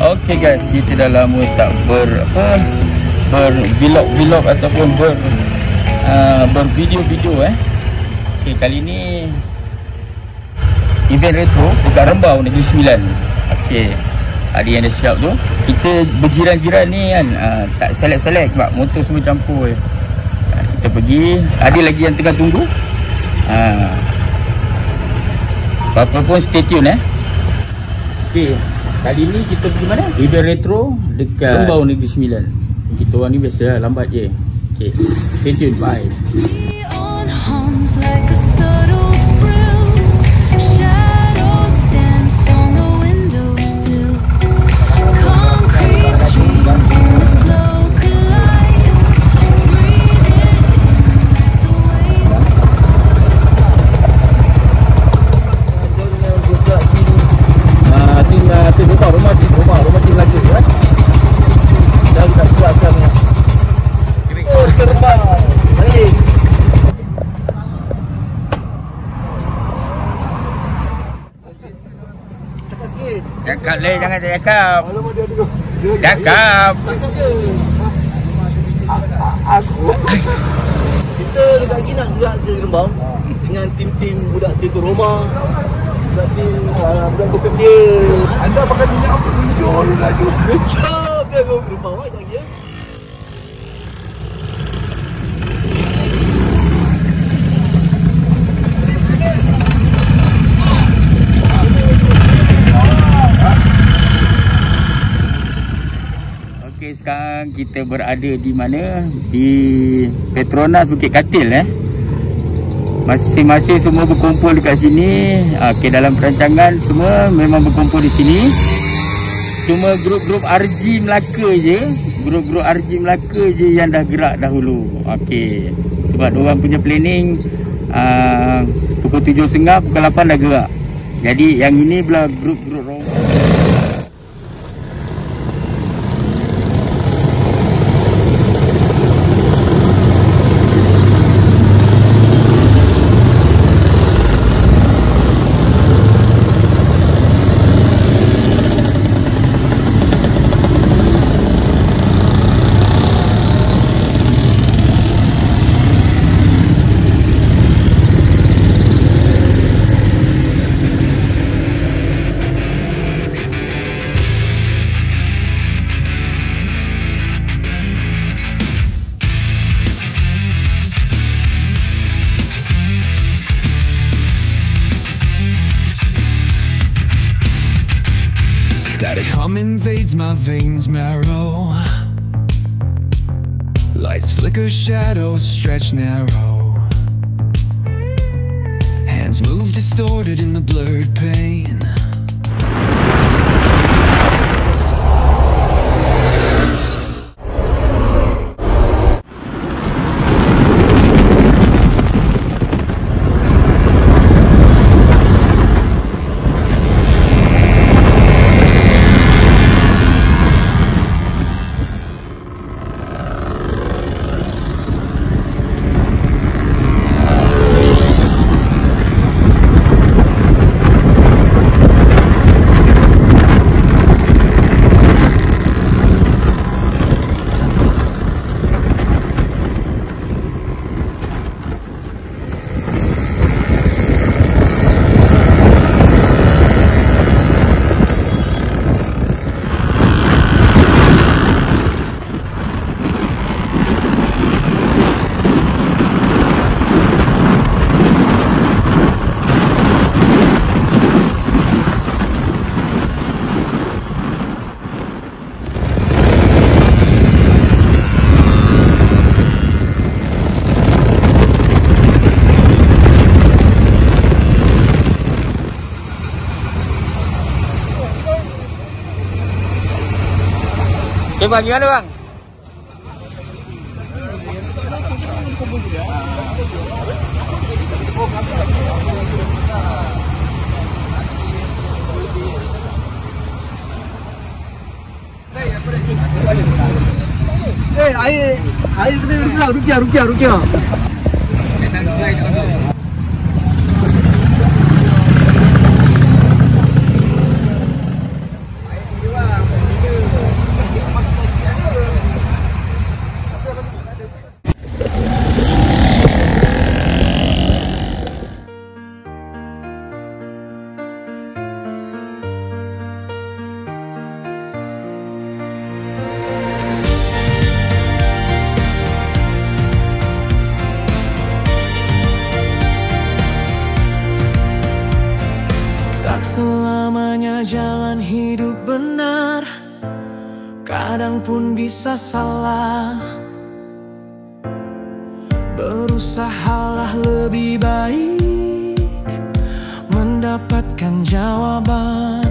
Okey guys, kita dah lama tak bervlog ataupun bervideo-video Okey, kali ni event retro dekat Rembau Negeri Sembilan. Okey, ada yang dah siap tu. Kita berjiran-jiran ni kan, tak select sebab motor semua campur kita pergi. Ada lagi yang tengah tunggu. Apa pun stay tune Okey, kali ni kita pergi mana? Event retro dekat Rembau Negeri Sembilan. Kita orang ni biasa lambat je. Okey, stay tune, bye. Cakap leh, jangan cakap. Cakap. Kita dekat lagi nak gerak ke Rembau dengan tim-tim budak Tito Roma, budak tim budak bekerja. Anda pakai minyak apa? Muncul laju. Muncul ke Rembau tak lagi Okey, sekarang kita berada di mana? Di Petronas Bukit Katil Masing-masing semua berkumpul dekat sini. Okey, dalam perancangan semua memang berkumpul di sini. Cuma grup-grup RG Melaka je. Grup-grup RG Melaka je yang dah gerak dahulu. Okey, sebab diorang punya planning pukul 7.30, pukul 8 dah gerak. Jadi yang ini pula grup-grup Roma. Static hum invades my veins marrow. Lights flicker, shadows stretch narrow. Hands move distorted in the blurred pain. Okay bang, gimana bang? Air kena rukia. kadang pun bisa salah. Berusahalah lebih baik mendapatkan jawaban.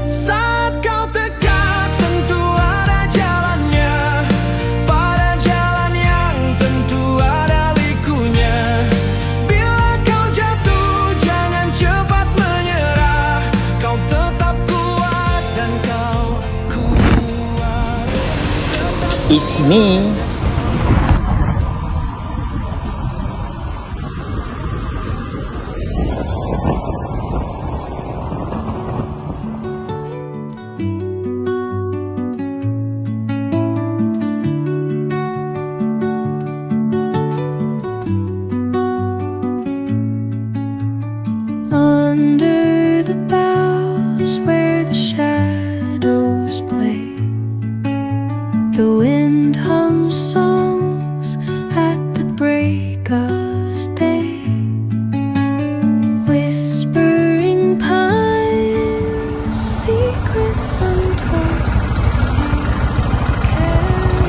Saat kau tegak tentu ada jalannya, pada jalan yang tentu ada likunya. Bila kau jatuh jangan cepat menyerah, kau tetap kuat dan kau kuat. It's me. Under the boughs where the shadows play, the wind hums songs at the break of day. Whispering pines, secrets untold, carrying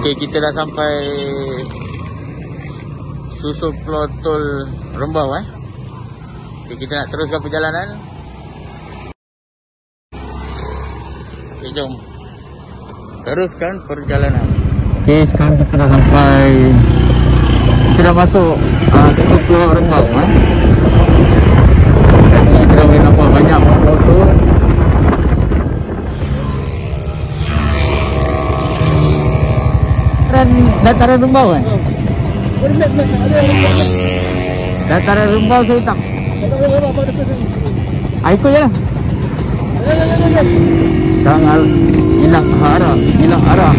Okay, kita dah sampai Susup Pulau Tol Rembau Okay, kita nak teruskan perjalanan. Okay, jom teruskan perjalanan. Okay, sekarang kita dah sampai, kita dah masuk Susup Pulau Rembau kita dah boleh nampak banyak pulau tu. Dataran Rembau Dataran Rembau saya tak. Ikut je lah. Jangan hilang arah, hilang arah.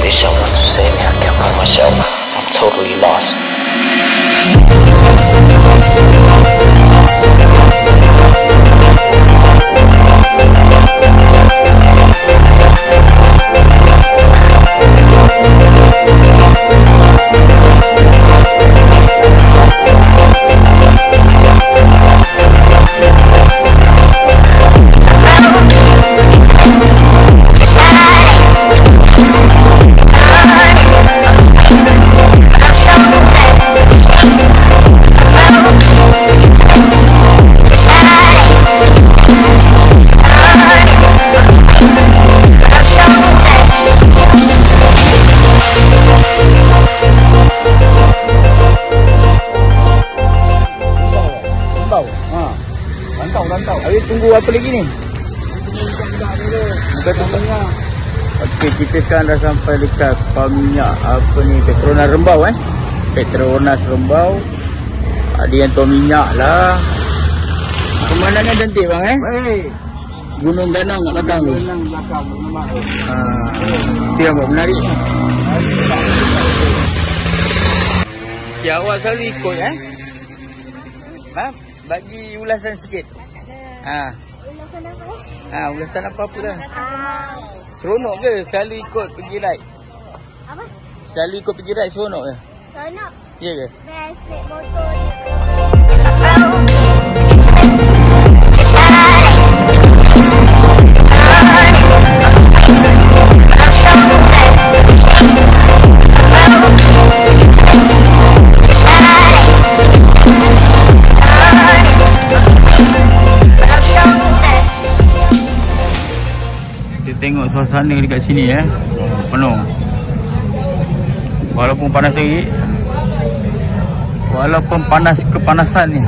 There's someone to save me. I can't find myself. I'm totally lost. Rantau. Habis tunggu apa lagi ni? Buka tengah. Okey, kita sekarang dah sampai dekat pam minyak apa ni, Petronas Rembau Petronas Rembau. Ada yang tuan minyak lah. Pemandangan cantik bang Baik. Gunung Danang kat belakang tu. Gunung belakang nama tu. Itu yang buat menarik. Okey, awak selalu ikut bagi ulasan sikit. Ulasan apa? Ulasan apa-apa dah. Seronok ke selalu ikut pergi ride? Apa? Selalu ikut pergi ride seronok ke? Seronok. Ya ke? Best naik motor. Kita tengok suasana dekat sini penuh. Walaupun panas terik, walaupun panas kepanasan ni.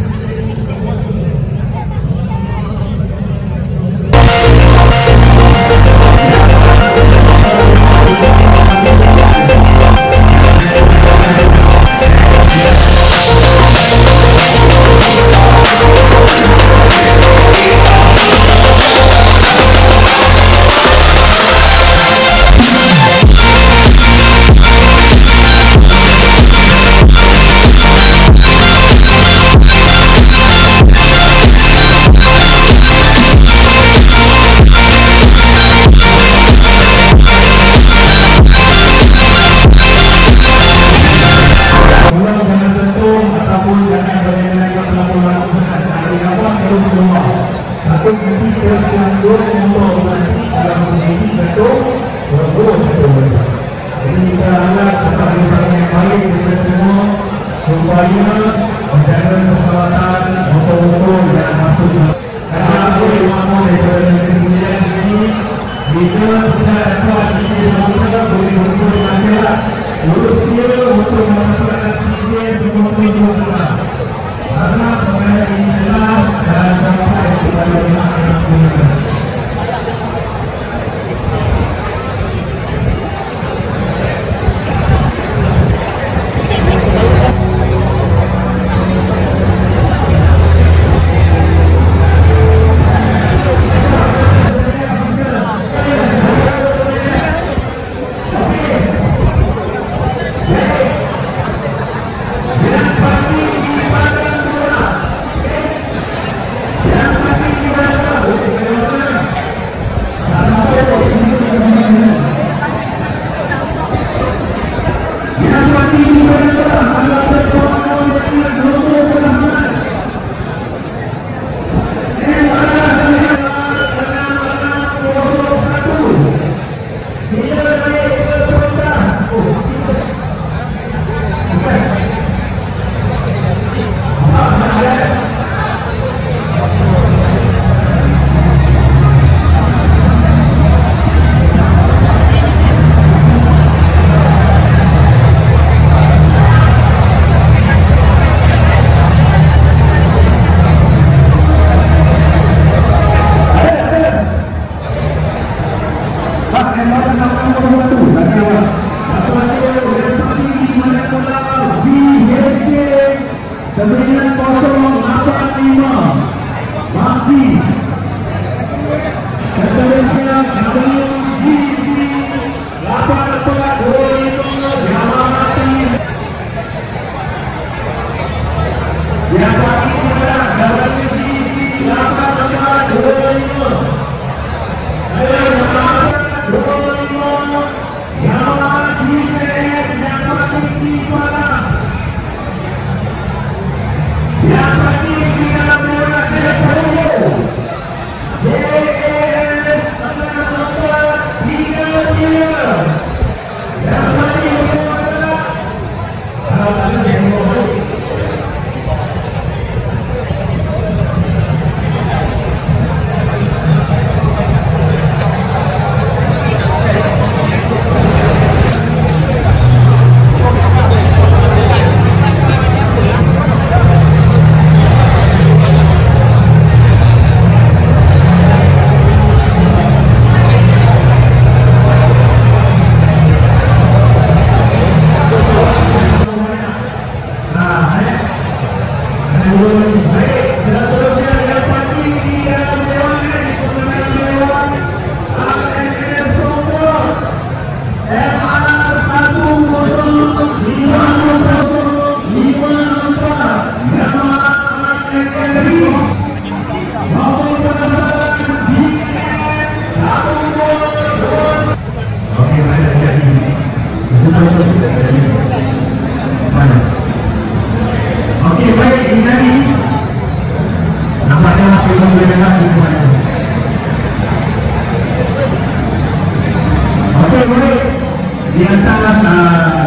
di atas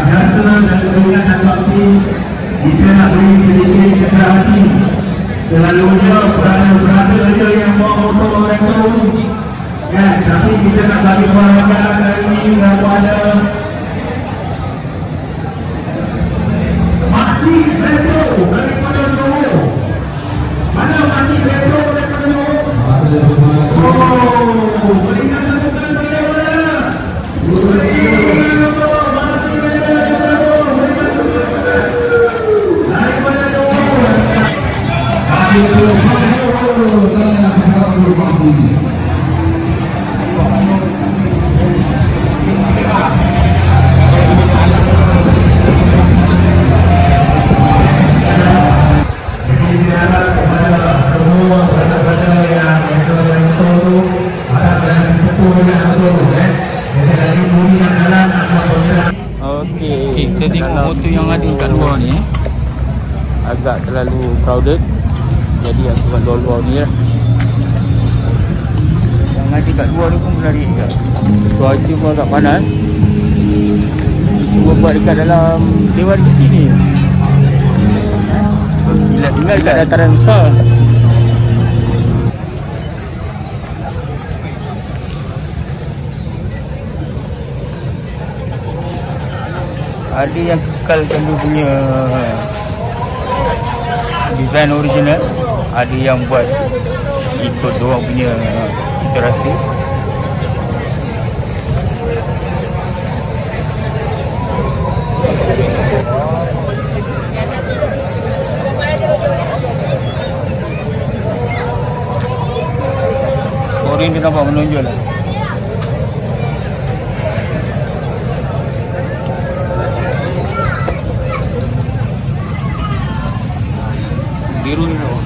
jasa dan peringatan bakti, kita nak beri sedikit cekal hati. Selalunya berada je yang bawa motor orang tu kan, tapi kita nak bagi penghargaan hari ini kepada Makcik Retro daripada Johor. Mana Makcik Retro daripada Johor? Oh, peringatan bukan tidak mana? Okey, kita tengok motor yang ada kat luar ni agak terlalu crowded. Jadi aku kat luar ni lah. Yang ada kat luar ni pun menarik juga. Cuaca pun agak panas. Cuba buat dekat dalam dewan kecil ni. Bila tinggal dekat dataran besar. Ada yang kekalkan dia punya design original, ada yang buat ikut diorang punya iterasi. Scoring dia nampak menonjol lah. Biru ni tau.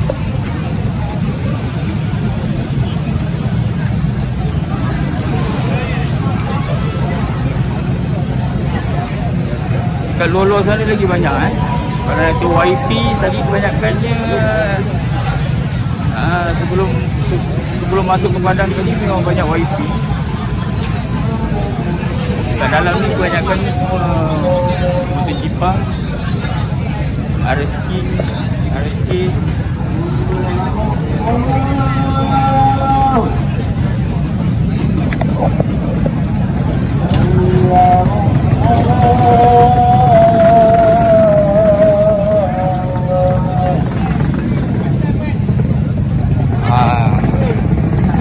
Kat luar-luar sana lagi banyak Kalau itu YP tadi kebanyakannya sebelum masuk ke padang tadi memang banyak YP. Kat dalam ni kebanyakan semua motor Jepang, RSK.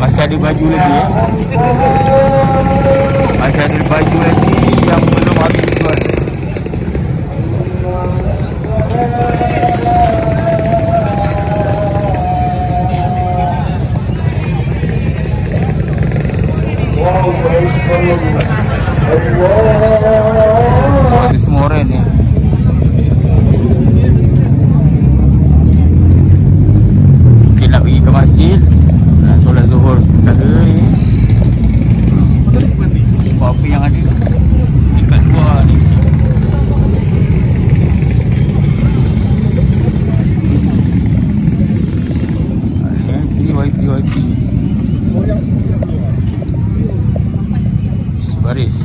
Masih ada baju lagi Masih ada baju lagi yang belum habis jual. Itu semua orang ni. Kita nak pergi ke masjid, nak solat zuhur sebentar ni. Apa yang ada dekat luar ni. Sini YP baris.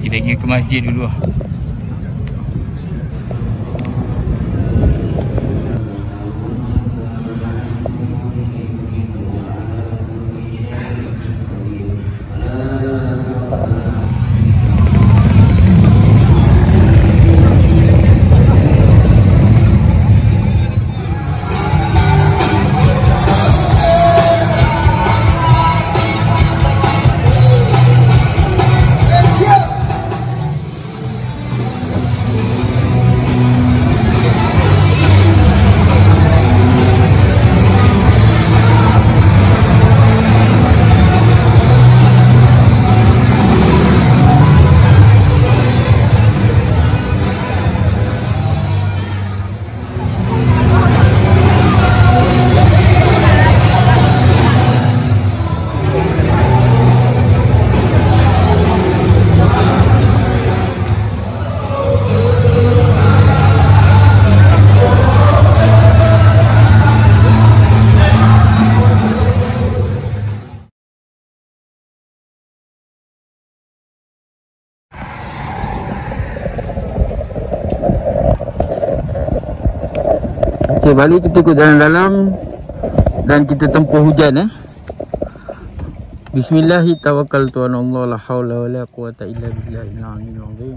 Kita pergi ke masjid dulu lah. Okey, balik kita ikut dalam-dalam dan kita tempuh hujan Bismillahirrahmanirrahim. Tawakkaltu 'ala Allah, la haula wala quwata illa billahil aliyyil azim.